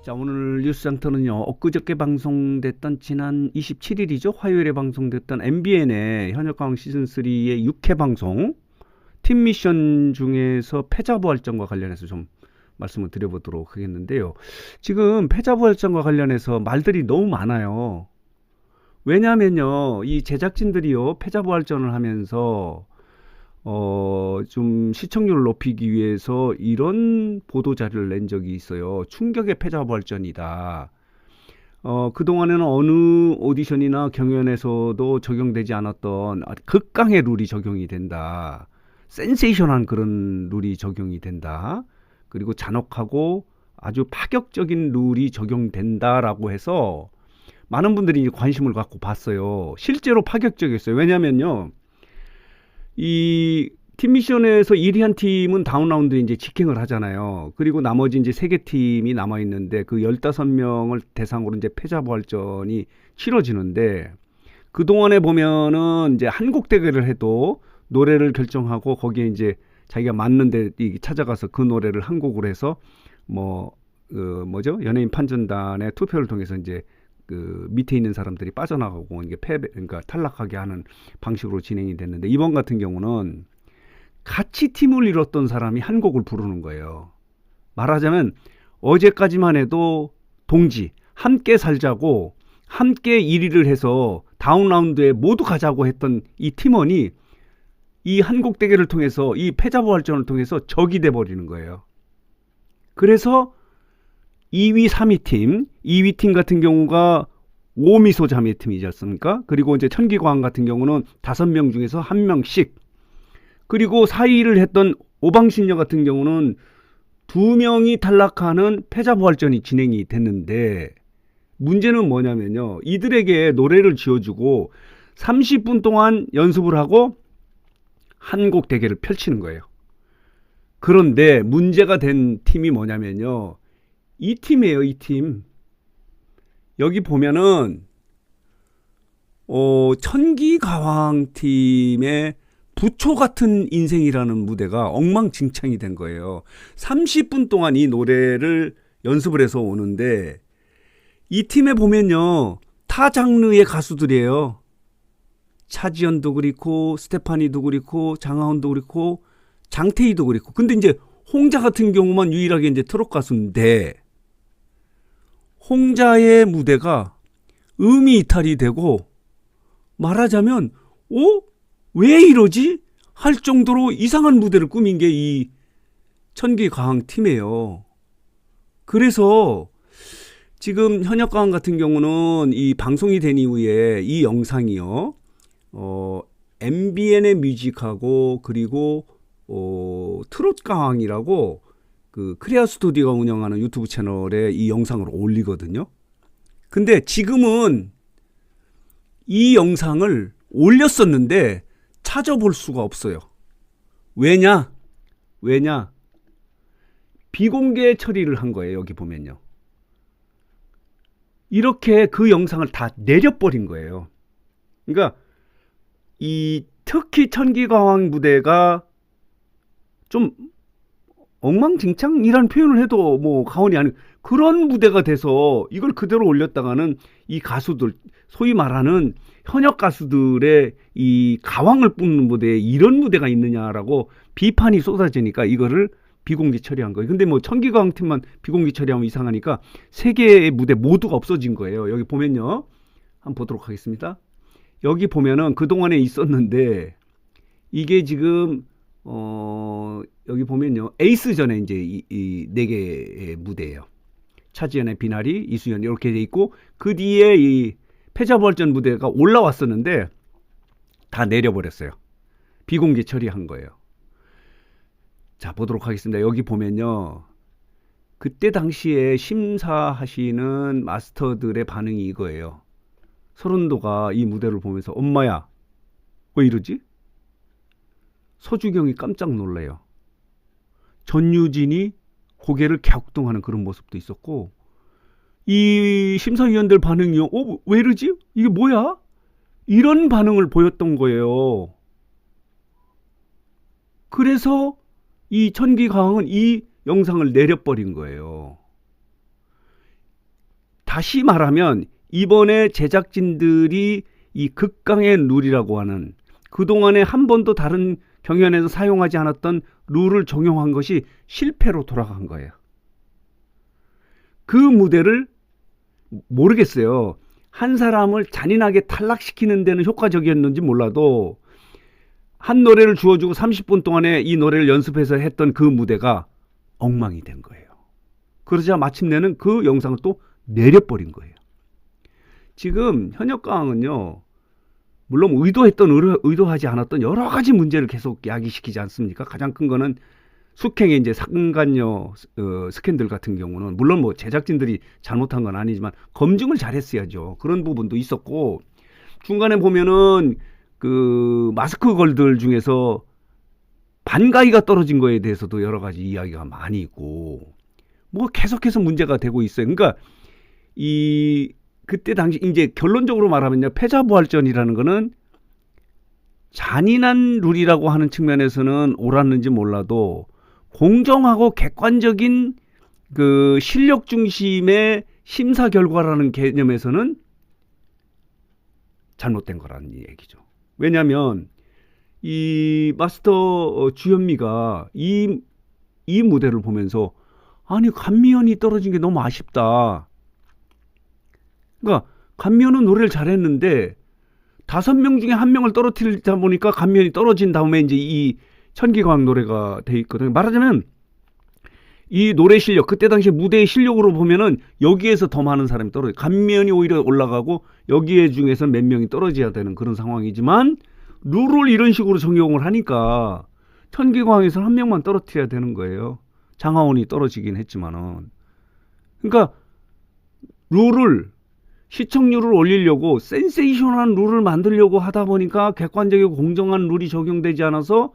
자, 오늘 뉴스장터는요, 엊그저께 방송됐던 지난 27일이죠. 화요일에 방송됐던 MBN의 현역가왕 시즌3의 6회 방송, 팀 미션 중에서 패자부활전과 관련해서 좀 말씀을 드려보도록 하겠는데요. 지금 패자부활전과 관련해서 말들이 너무 많아요. 왜냐면요, 이 제작진들이요, 패자부활전을 하면서 좀 시청률을 높이기 위해서 이런 보도 자료를 낸 적이 있어요. 충격의 패자부활전이다. 그동안에는 어느 오디션이나 경연에서도 적용되지 않았던 극강의 룰이 적용이 된다. 센세이션한 그런 룰이 적용이 된다. 그리고 잔혹하고 아주 파격적인 룰이 적용된다라고 해서 많은 분들이 관심을 갖고 봤어요. 실제로 파격적이었어요. 왜냐면요. 이 팀 미션에서 1위 한 팀은 다운 라운드에 이제 직행을 하잖아요. 그리고 나머지 이제 3개 팀이 남아 있는데 그 15명을 대상으로 이제 패자부활전이 치러지는데 그동안에 보면은 이제 한 곡 대결을 해도 노래를 결정하고 거기에 이제 자기가 맞는 데 찾아가서 그 노래를 한 곡으로 해서 뭐죠? 연예인 판정단의 투표를 통해서 이제 그 밑에 있는 사람들이 빠져나가고 이게 그러니까 탈락하게 하는 방식으로 진행이 됐는데 이번 같은 경우는 같이 팀을 이뤘던 사람이 한 곡을 부르는 거예요. 말하자면 어제까지만 해도 동지 함께 살자고 함께 1위를 해서 다운 라운드에 모두 가자고 했던 이 팀원이 이 한 곡 대결을 통해서 이 패자부활전을 통해서 적이 돼 버리는 거예요. 그래서 2위, 3위 팀, 2위 팀 같은 경우가 오미소 자매팀이지 않습니까? 그리고 이제 천기광 같은 경우는 5명 중에서 1명씩. 그리고 4위를 했던 오방신녀 같은 경우는 2명이 탈락하는 패자부활전이 진행이 됐는데 문제는 뭐냐면요. 이들에게 노래를 지어주고 30분 동안 연습을 하고 한 곡 대결을 펼치는 거예요. 그런데 문제가 된 팀이 뭐냐면요. 이 팀이에요, 이 팀. 여기 보면은 천기가왕 팀의 부초 같은 인생이라는 무대가 엉망진창이 된 거예요. 30분 동안 이 노래를 연습을 해서 오는데 이 팀에 보면요. 타 장르의 가수들이에요. 차지연도 그렇고 스테파니도 그렇고 장하원도 그렇고 장태희도 그렇고 근데 이제 홍자 같은 경우만 유일하게 이제 트롯 가수인데 홍자의 무대가 음이 이탈이 되고 말하자면 왜 이러지? 할 정도로 이상한 무대를 꾸민 게 이 천기가왕 팀이에요. 그래서 지금 현역가왕 같은 경우는 이 방송이 된 이후에 이 영상이요. MBN의 뮤직하고 그리고 트롯가왕이라고 그 크리아 스튜디오가 운영하는 유튜브 채널에 이 영상을 올리거든요. 근데 지금은 이 영상을 올렸었는데 찾아볼 수가 없어요. 왜냐? 비공개 처리를 한 거예요. 여기 보면요. 이렇게 그 영상을 다 내려버린 거예요. 그러니까 이 특히 천기가왕 무대가 좀 엉망진창이라는 표현을 해도 뭐 가언이 아닌 그런 무대가 돼서 이걸 그대로 올렸다가는 이 가수들 소위 말하는 현역 가수들의 이 가왕을 뿜는 무대에 이런 무대가 있느냐라고 비판이 쏟아지니까 이거를 비공개 처리한 거예요. 근데 뭐 천기가왕 팀만 비공개 처리하면 이상하니까 세 개의 무대 모두가 없어진 거예요. 여기 보면요. 한번 보도록 하겠습니다. 여기 보면은 그동안에 있었는데 이게 지금 여기 보면요. 에이스전에 이제 이 네 개의 무대예요. 차지연의 비나리, 이수연 이렇게 돼 있고 그 뒤에 이 패자부활전 무대가 올라왔었는데 다 내려버렸어요. 비공개 처리한 거예요. 자, 보도록 하겠습니다. 여기 보면요. 그때 당시에 심사하시는 마스터들의 반응이 이거예요. 서른도가 이 무대를 보면서 엄마야 왜 이러지? 서주경이 깜짝 놀래요. 전유진이 고개를 갸우뚱하는 그런 모습도 있었고 이 심사위원들 반응이요. 왜 이러지? 이게 뭐야? 이런 반응을 보였던 거예요. 그래서 이 천기가왕은 이 영상을 내려버린 거예요. 다시 말하면 이번에 제작진들이 이 극강의 룰이라고 하는 그동안에 한 번도 다른 경연에서 사용하지 않았던 룰을 적용한 것이 실패로 돌아간 거예요. 그 무대를 모르겠어요. 한 사람을 잔인하게 탈락시키는 데는 효과적이었는지 몰라도 한 노래를 주어주고 30분 동안에 이 노래를 연습해서 했던 그 무대가 엉망이 된 거예요. 그러자 마침내는 그 영상을 또 내려버린 거예요. 지금 현역가왕은요, 물론 의도하지 않았던 여러 가지 문제를 계속 야기시키지 않습니까? 가장 큰 거는 숙행의 이제 상간녀 스캔들 같은 경우는 물론 뭐 제작진들이 잘못한 건 아니지만 검증을 잘했어야죠. 그런 부분도 있었고, 중간에 보면은 그 마스크 걸들 중에서 반가이가 떨어진 거에 대해서도 여러 가지 이야기가 많이 있고, 뭐 계속해서 문제가 되고 있어요. 그러니까 그때 당시 이제 결론적으로 말하면요, 패자부활전이라는 거는 잔인한 룰이라고 하는 측면에서는 옳았는지 몰라도 공정하고 객관적인 그 실력 중심의 심사 결과라는 개념에서는 잘못된 거라는 얘기죠. 왜냐하면 이 마스터 주현미가 이 무대를 보면서 아니 감미연이 떨어진 게 너무 아쉽다. 그러니까 감미연은 노래를 잘했는데 5명 중에 1명을 떨어뜨리다 보니까 감미연이 떨어진 다음에 이제 이 천기광 노래가 돼 있거든요. 말하자면 이 노래 실력, 그때 당시 무대의 실력으로 보면은 여기에서 더 많은 사람이 떨어져요. 감미연이 오히려 올라가고 여기에 중에서 몇 명이 떨어져야 되는 그런 상황이지만 룰을 이런 식으로 적용을 하니까 천기광에서 1명만 떨어뜨려야 되는 거예요. 장하온이 떨어지긴 했지만은. 그러니까 시청률을 올리려고 센세이션한 룰을 만들려고 하다 보니까 객관적이고 공정한 룰이 적용되지 않아서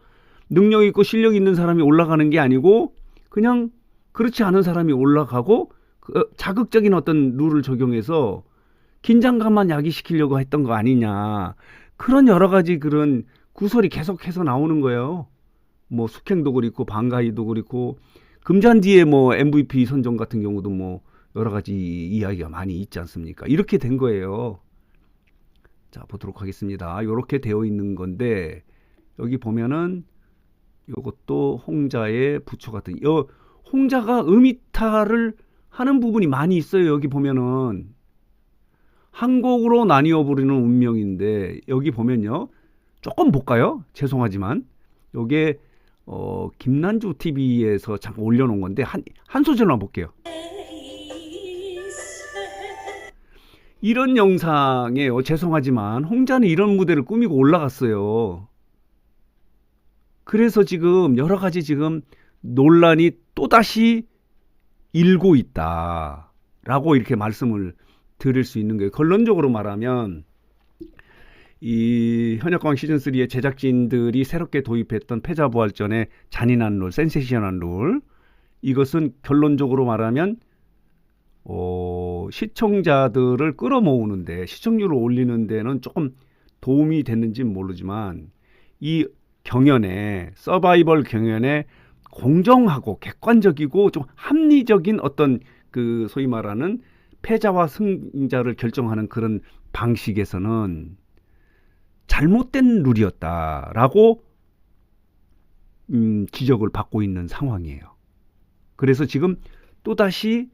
능력 있고 실력 있는 사람이 올라가는 게 아니고 그냥 그렇지 않은 사람이 올라가고 자극적인 어떤 룰을 적용해서 긴장감만 야기시키려고 했던 거 아니냐. 그런 여러 가지 그런 구설이 계속해서 나오는 거예요. 뭐 숙행도 그렇고 반가이도 그렇고 금잔디의 뭐 MVP 선정 같은 경우도 뭐 여러 가지 이야기가 많이 있지 않습니까? 이렇게 된 거예요. 자, 보도록 하겠습니다. 이렇게 되어 있는 건데 여기 보면은 이것도 홍자의 부초 같은 홍자가 음이탈을 하는 부분이 많이 있어요. 여기 보면은 한 곡으로 나뉘어 부르는 운명인데 여기 보면요. 조금 볼까요? 죄송하지만 요게 김난주 TV에서 잠깐 올려놓은 건데 한 소절만 볼게요. 이런 영상에요. 죄송하지만 홍자는 이런 무대를 꾸미고 올라갔어요. 그래서 지금 여러 가지 지금 논란이 또다시 일고 있다라고 이렇게 말씀을 드릴 수 있는 거예요. 결론적으로 말하면 이 현역가왕 시즌3의 제작진들이 새롭게 도입했던 패자부활전의 잔인한 룰, 센세이션한 룰, 이것은 결론적으로 말하면 시청자들을 끌어모으는데 시청률을 올리는 데는 조금 도움이 됐는지는 모르지만 이 경연에 서바이벌 경연에 공정하고 객관적이고 좀 합리적인 어떤 그 소위 말하는 패자와 승자를 결정하는 그런 방식에서는 잘못된 룰이었다라고 지적을 받고 있는 상황이에요. 그래서 지금 또다시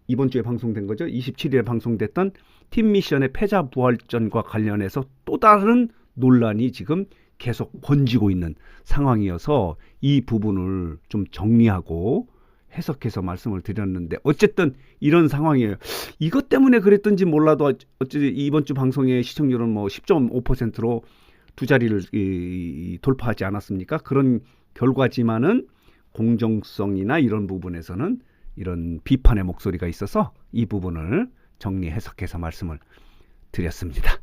이번 주에 방송된 거죠. 27일에 방송됐던 팀 미션의 패자 부활전과 관련해서 또 다른 논란이 지금 계속 번지고 있는 상황이어서 이 부분을 좀 정리하고 해석해서 말씀을 드렸는데 어쨌든 이런 상황이에요. 이것 때문에 그랬던지 몰라도 어쨌든 이번 주 방송의 시청률은 뭐 10.5%로 두 자리를 돌파하지 않았습니까? 그런 결과지만은 공정성이나 이런 부분에서는 이런 비판의 목소리가 있어서 이 부분을 정리 해석해서 말씀을 드렸습니다.